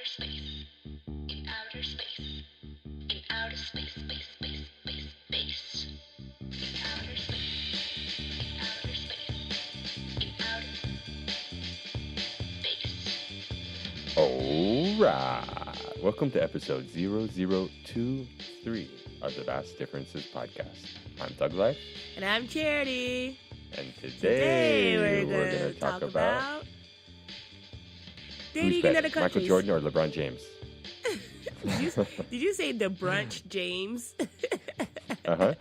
outer space, in outer space, in outer space, space, space, space, space, in outer space, in outer space, in outer space. Alright, welcome to episode 0023 of the Vast Differences podcast. I'm ThügLife. And I'm Charity. And today we're going to talk about dating in other countries. Michael Jordan or LeBron James? Did you say the brunch James? Uh-huh.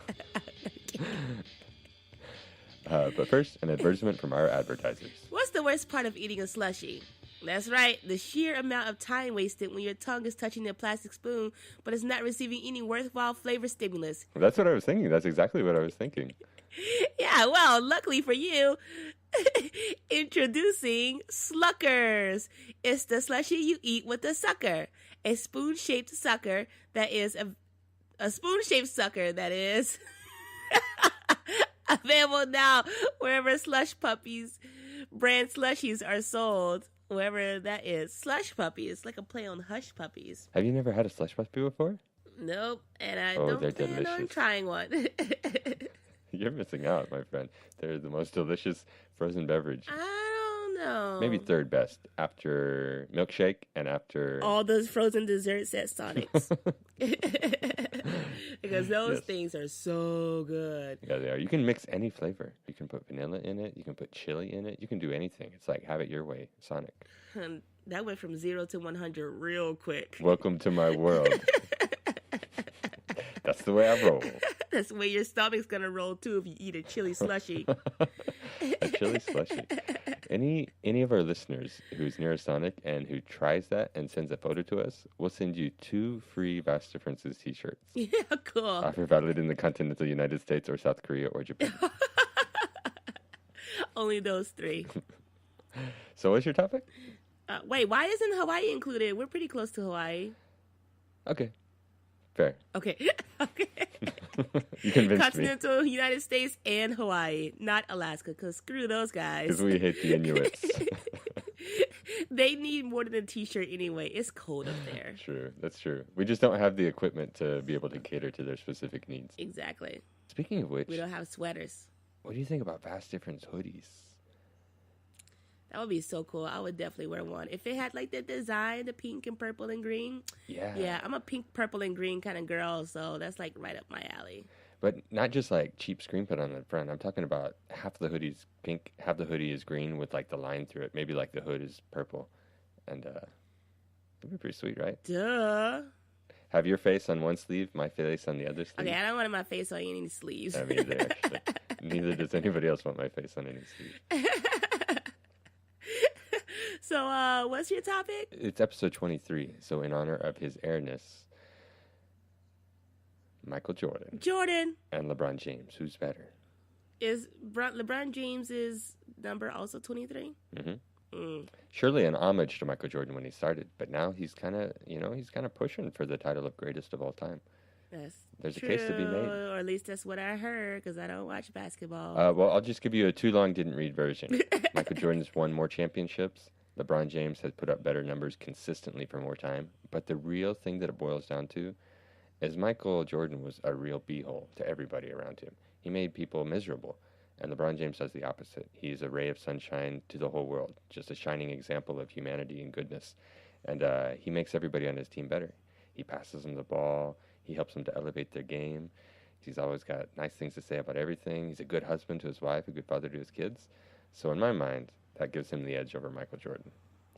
But first, an advertisement from our advertisers. What's the worst part of eating a slushie? That's right, the sheer amount of time wasted when your tongue is touching the plastic spoon, but it's not receiving any worthwhile flavor stimulus. That's what I was thinking. That's exactly what I was thinking. Yeah, well, luckily for you, introducing Sluckers. It's the slushie you eat with a sucker. A spoon-shaped sucker that is a spoon-shaped sucker that is available now wherever Slush Puppies brand slushies are sold. Wherever that is. Slush Puppies, like a play on Hush Puppies. Have you never had a slush puppy before? Nope, and I Oh, don't they're plan on delicious. trying one. You're missing out, my friend. They're the most delicious frozen beverage. I don't know. Maybe third best after milkshake and after... all those frozen desserts at Sonic's. Because those Yes. things are so good. Yeah, they are. You can mix any flavor. You can put vanilla in it. You can put chili in it. You can do anything. It's like, have it your way, Sonic. And that went from 0 to 100 real quick. Welcome to my world. That's the way I roll. That's the way your stomach's going to roll, too, if you eat a chili slushie. A chili slushie. Any of our listeners who's near a Sonic and who tries that and sends a photo to us, we'll send you 2 free Vast Differences t-shirts. Yeah, cool. Offer valid in the continental United States or South Korea or Japan. Only those 3. So what's your topic? Wait, why isn't Hawaii included? We're pretty close to Hawaii. Okay. Fair. Okay. Okay. You convinced me. Continental United States and Hawaii, not Alaska, because screw those guys. Because we hate the Inuits. They need more than a t-shirt anyway. It's cold up there. True. That's true. We just don't have the equipment to be able to cater to their specific needs. Exactly. Speaking of which, We don't have sweaters. what do you think about Vast Difference hoodies? That would be so cool. I would definitely wear one. If it had like the design, the pink and purple and green. Yeah. Yeah, I'm a pink, purple, and green kind of girl, so that's like right up my alley. But not just like cheap screen print on the front. I'm talking about half the hoodie's pink, half the hoodie is green with like the line through it. Maybe like the hood is purple. And that'd be pretty sweet, right? Duh. Have your face on one sleeve, my face on the other sleeve. Okay, I don't want my face on any sleeves. I mean, actually. Neither does anybody else want my face on any sleeve. So, what's your topic? It's episode 23, so in honor of his airness, Michael Jordan Jordan. and LeBron James. Who's better? Is LeBron James's number also 23? Mm-hmm. Surely an homage to Michael Jordan when he started, but now he's kind of, he's kind of pushing for the title of greatest of all time. There's true, a case to be made. Or at least that's what I heard, because I don't watch basketball. Well, I'll just give you a too long didn't read version. Michael Jordan's won more championships. LeBron James has put up better numbers consistently for more time. But the real thing that it boils down to is Michael Jordan was a real beehole to everybody around him. He made people miserable. And LeBron James does the opposite. He's a ray of sunshine to the whole world, just a shining example of humanity and goodness. And he makes everybody on his team better. He passes them the ball. He helps them to elevate their game. He's always got nice things to say about everything. He's a good husband to his wife, a good father to his kids. So in my mind, that gives him the edge over Michael Jordan.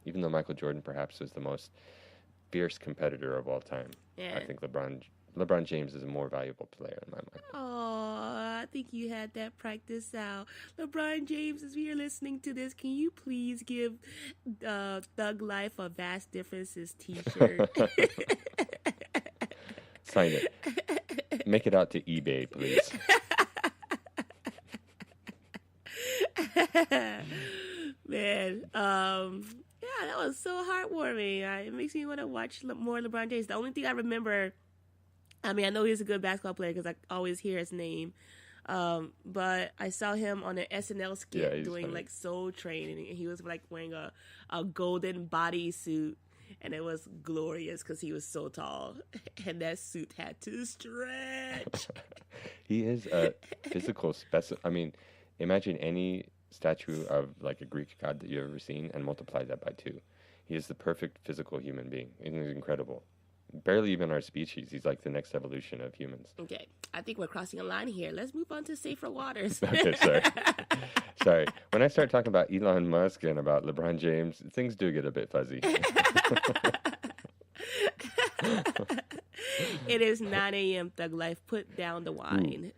Even though Michael Jordan perhaps was the most fierce competitor of all time, Yeah. I think LeBron James is a more valuable player in my mind. Oh, I think you had that practice out. LeBron James, if you're listening to this, can you please give ThügLife a Vast Differences t-shirt? Sign it. Make it out to eBay, please. Man, yeah, that was so heartwarming. It makes me want to watch more LeBron James. The only thing I remember, I mean, I know he's a good basketball player because I always hear his name. But I saw him on an SNL skit doing funny. like Soul Train, and he was like wearing a golden bodysuit. and it was glorious because he was so tall, and that suit had to stretch. He is a physical specimen. I mean, imagine any statue of like a Greek god that you've ever seen and multiply that by 2. He is the perfect physical human being. He's incredible. Barely even our species. He's like the next evolution of humans. Okay, I think we're crossing a line here. Let's move on to safer waters. Okay, sorry. Sorry. When I start talking about Elon Musk and about LeBron James, things do get a bit fuzzy. It is 9 a.m. ThügLife. Put down the wine.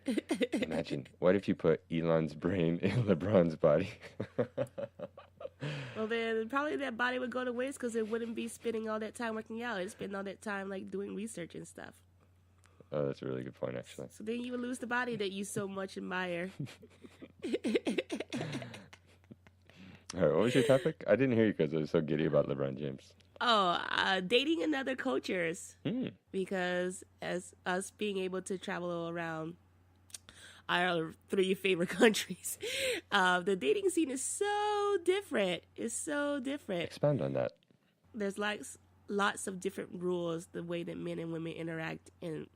Imagine, what if you put Elon's brain in LeBron's body? Well, then probably that body would go to waste because it wouldn't be spending all that time working out. It'd spend all that time like doing research and stuff. Oh, that's a really good point, actually. So then you would lose the body that you so much admire. All right, what was your topic? I didn't hear you because I was so giddy about LeBron James. Oh, dating in other cultures. Hmm. Because as us being able to travel around our 3 favorite countries, the dating scene is so different. It's so different. Expound on that. There's like lots of different rules, the way that men and women interact in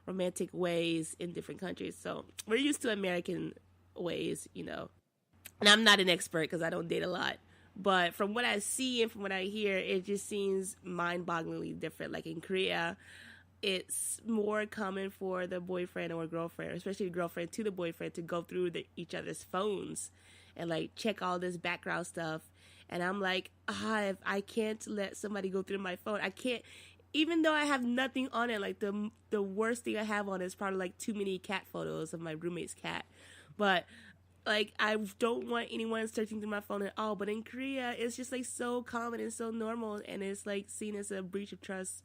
romantic ways in different countries. So we're used to American ways, you know. And I'm not an expert because I don't date a lot. But from what I see and from what I hear, it just seems mind-bogglingly different. Like in Korea, it's more common for the boyfriend or girlfriend, especially the girlfriend to the boyfriend, to go through each other's phones and like check all this background stuff. And I'm like, if I can't let somebody go through my phone, I can't, even though I have nothing on it. Like the worst thing I have on it is probably like too many cat photos of my roommate's cat. But like, I don't want anyone searching through my phone at all. But in Korea, it's just like so common and so normal, and it's like seen as a breach of trust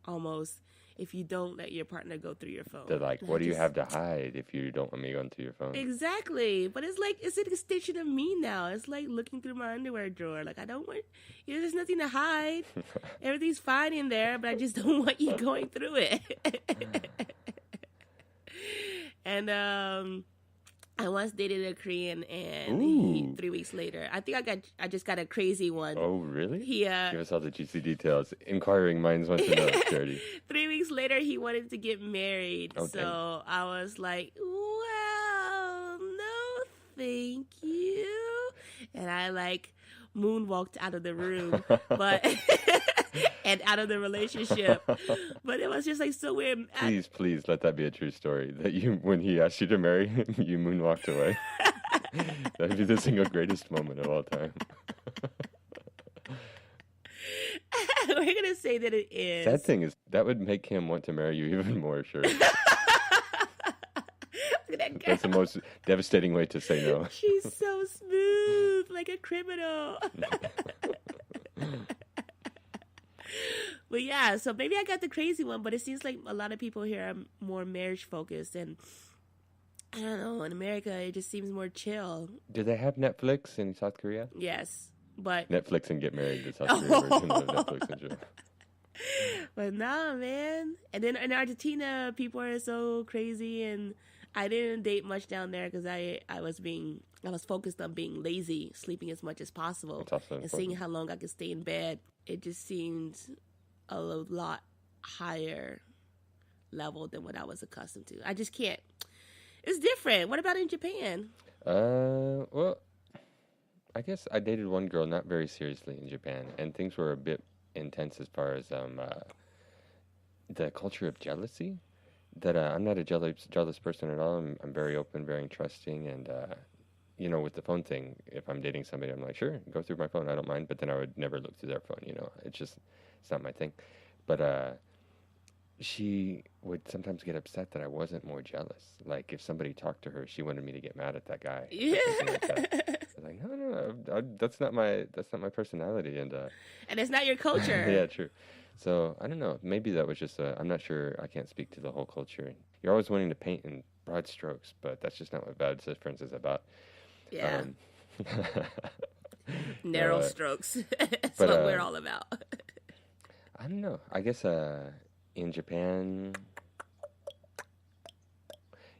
almost if you don't let your partner go through your phone. They're like, what do you have to hide if you don't want me going through your phone? Exactly. But it's like, it's an extension of me now. It's like looking through my underwear drawer. Like, I don't want, there's nothing to hide. Everything's fine in there, but I just don't want you going through it. And I once dated a Korean, and 3 weeks later, I think I just got a crazy one. Oh, really? He give us all the juicy details. Inquiring minds want to know, Charity. 3 weeks later, he wanted to get married. Oh, so dang. I was like, well, no, thank you. And I like moonwalked out of the room, but and out of the relationship. But it was just like so weird. Please let that be a true story. That you, when he asked you to marry him, you moonwalked away. That'd be the single greatest moment of all time. We're gonna say that it is. Sad thing is, that would make him want to marry you even more, sure. That's the most devastating way to say no. She's so smooth, like a criminal. But yeah, so maybe I got the crazy one, but it seems like a lot of people here are more marriage focused, and I don't know, in America it just seems more chill. Do they have Netflix in South Korea? Yes, but Netflix and get married, the South Korean version of Netflix and chill. But nah, man. And then in Argentina, people are so crazy, and I didn't date much down there because I was focused on being lazy, sleeping as much as possible, That's also and important. seeing how long I could stay in bed. It just seemed a lot higher level than what I was accustomed to. I just can't. It's different. What about in Japan? Well, I guess I dated one girl not very seriously in Japan, and things were a bit intense as far as the culture of jealousy. That I'm not a jealous person at all. I'm very open, very trusting, and you know, with the phone thing, if I'm dating somebody, I'm like, sure, go through my phone, I don't mind. But then I would never look through their phone. You know, it's not my thing. But she would sometimes get upset that I wasn't more jealous. Like if somebody talked to her, she wanted me to get mad at that guy. Yeah. Or something like that. I was like, no, that's not my personality, and And it's not your culture. yeah, true. So I don't know. Maybe that was just I'm not sure. I can't speak to the whole culture. You're always wanting to paint in broad strokes, but that's just not what bad difference is about. Yeah. Narrow strokes. That's but, what we're all about. I don't know. I guess in Japan,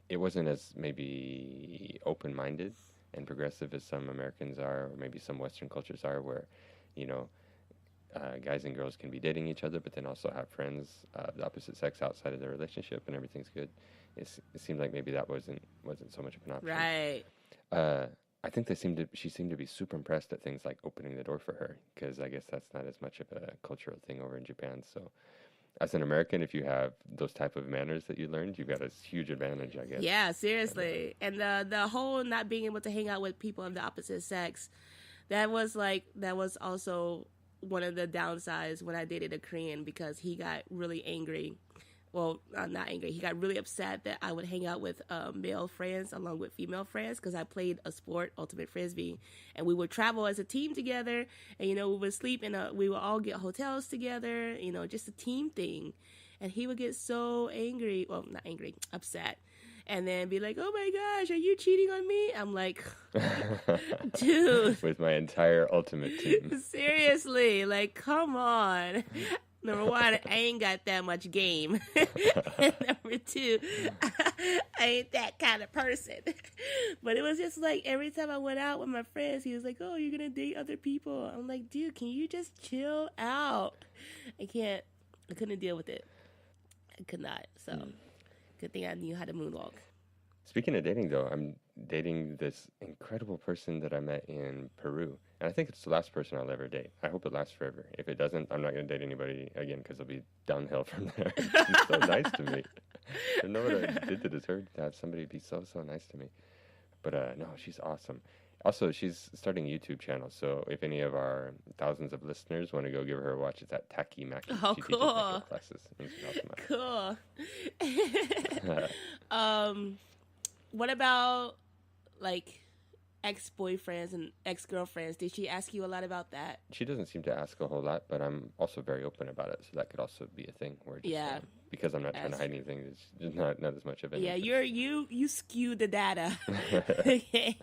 it wasn't as maybe open-minded and progressive as some Americans are, or maybe some Western cultures are, where, you know, guys and girls can be dating each other, but then also have friends of the opposite sex outside of their relationship, and everything's good. It seemed like maybe that wasn't so much of an option. Right. I think she seemed to be super impressed at things like opening the door for her, because I guess that's not as much of a cultural thing over in Japan. So, as an American, if you have those type of manners that you learned, you've got a huge advantage, I guess. Yeah, seriously. And the whole not being able to hang out with people of the opposite sex, that was also one of the downsides when I dated a Korean, because he got really angry. Well, not angry. He got really upset that I would hang out with male friends along with female friends, because I played a sport, ultimate frisbee, and we would travel as a team together. And we would sleep we would all get hotels together. Just a team thing. And he would get so angry. Well, not angry, upset. And then be like, "Oh my gosh, are you cheating on me?" I'm like, dude. With my entire ultimate team. Seriously, like, come on. Number one, I ain't got that much game. And number two, I ain't that kind of person. But it was just like every time I went out with my friends, he was like, "Oh, you're going to date other people." I'm like, dude, can you just chill out? I couldn't deal with it. I could not. So good thing I knew how to moonwalk. Speaking of dating, though, I'm dating this incredible person that I met in Peru. And I think it's the last person I'll ever date. I hope it lasts forever. If it doesn't, I'm not going to date anybody again, because it'll be downhill from there. She's so nice to me. I don't know what I did to deserve to have somebody be so nice to me. But no, she's awesome. Also, she's starting a YouTube channel, so if any of our thousands of listeners want to go give her a watch, it's at Taki Maki. Oh, she cool. teaches makeup classes. Cool. What about, like, ex-boyfriends and ex-girlfriends? Did she ask you a lot about that? She doesn't seem to ask a whole lot, but I'm also very open about it, so that could also be a thing where just, because I'm not trying to hide anything, it's just not as much of it. Yeah, you skew the data. Okay.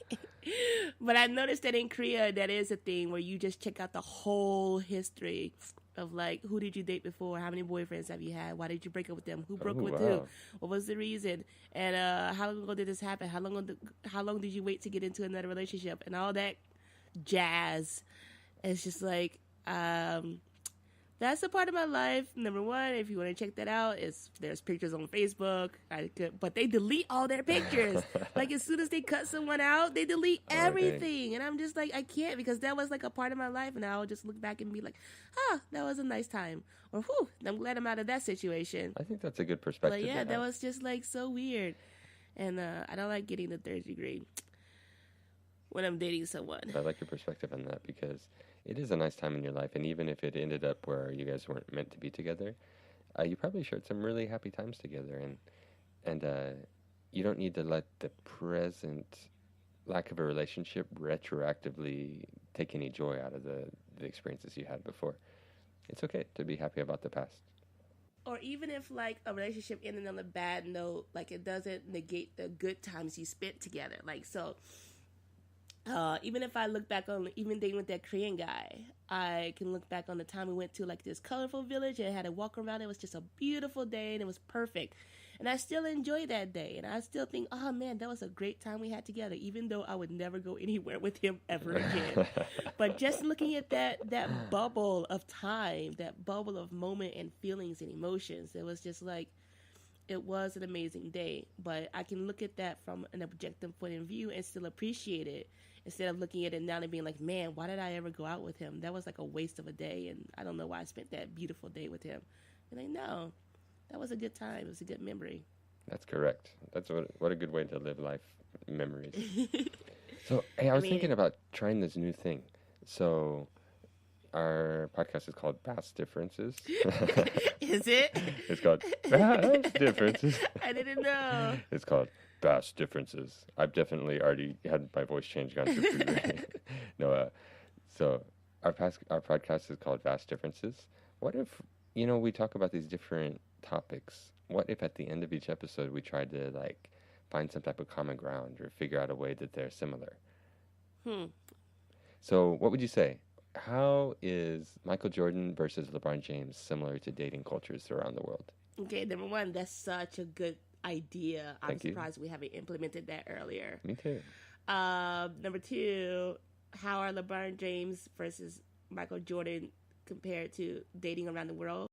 But I noticed that in Korea, that is a thing where you just check out the whole history of, like, who did you date before? How many boyfriends have you had? Why did you break up with them? Who broke up with who? What was the reason? And how long ago did this happen? How long did you wait to get into another relationship? And all that jazz. It's just like, that's a part of my life. Number one, if you want to check that out, there's pictures on Facebook. But they delete all their pictures. Like, as soon as they cut someone out, they delete everything. Dang. And I'm just like, I can't, because that was like a part of my life, and I'll just look back and be like, that was a nice time. Or, whew, I'm glad I'm out of that situation. I think that's a good perspective. But yeah, that was just like so weird. And I don't like getting the third degree when I'm dating someone. I like your perspective on that, because it is a nice time in your life, and even if it ended up where you guys weren't meant to be together, you probably shared some really happy times together, and you don't need to let the present lack of a relationship retroactively take any joy out of the experiences you had before. It's okay to be happy about the past. Or even if, like, a relationship ended on a bad note, like, it doesn't negate the good times you spent together. Like, so even if I look back on, even dating with that Korean guy, I can look back on the time we went to, like, this colorful village and had a walk around. It was just a beautiful day, and it was perfect. And I still enjoy that day. And I still think, oh, man, that was a great time we had together, even though I would never go anywhere with him ever again. But just looking at that bubble of time, that bubble of moment and feelings and emotions, it was just like, it was an amazing day. But I can look at that from an objective point of view and still appreciate it, instead of looking at it now and being like, man, why did I ever go out with him? That was like a waste of a day, and I don't know why I spent that beautiful day with him. And I know, that was a good time. It was a good memory. That's correct. That's what a good way to live life, memories. So, hey, I was thinking about trying this new thing. So, our podcast is called Vast Differences. Is it? It's called Vast Differences. I didn't know. It's called Vast Differences. I've definitely already had my voice change, gone through puberty. No, so our podcast is called Vast Differences. What if, we talk about these different topics? What if at the end of each episode we tried to, like, find some type of common ground or figure out a way that they're similar? So what would you say? How is Michael Jordan versus LeBron James similar to dating cultures around the world? Okay, number one, that's such a good idea. I'm surprised we haven't implemented that earlier. Me too. Number two, how are LeBron James versus Michael Jordan compared to dating around the world.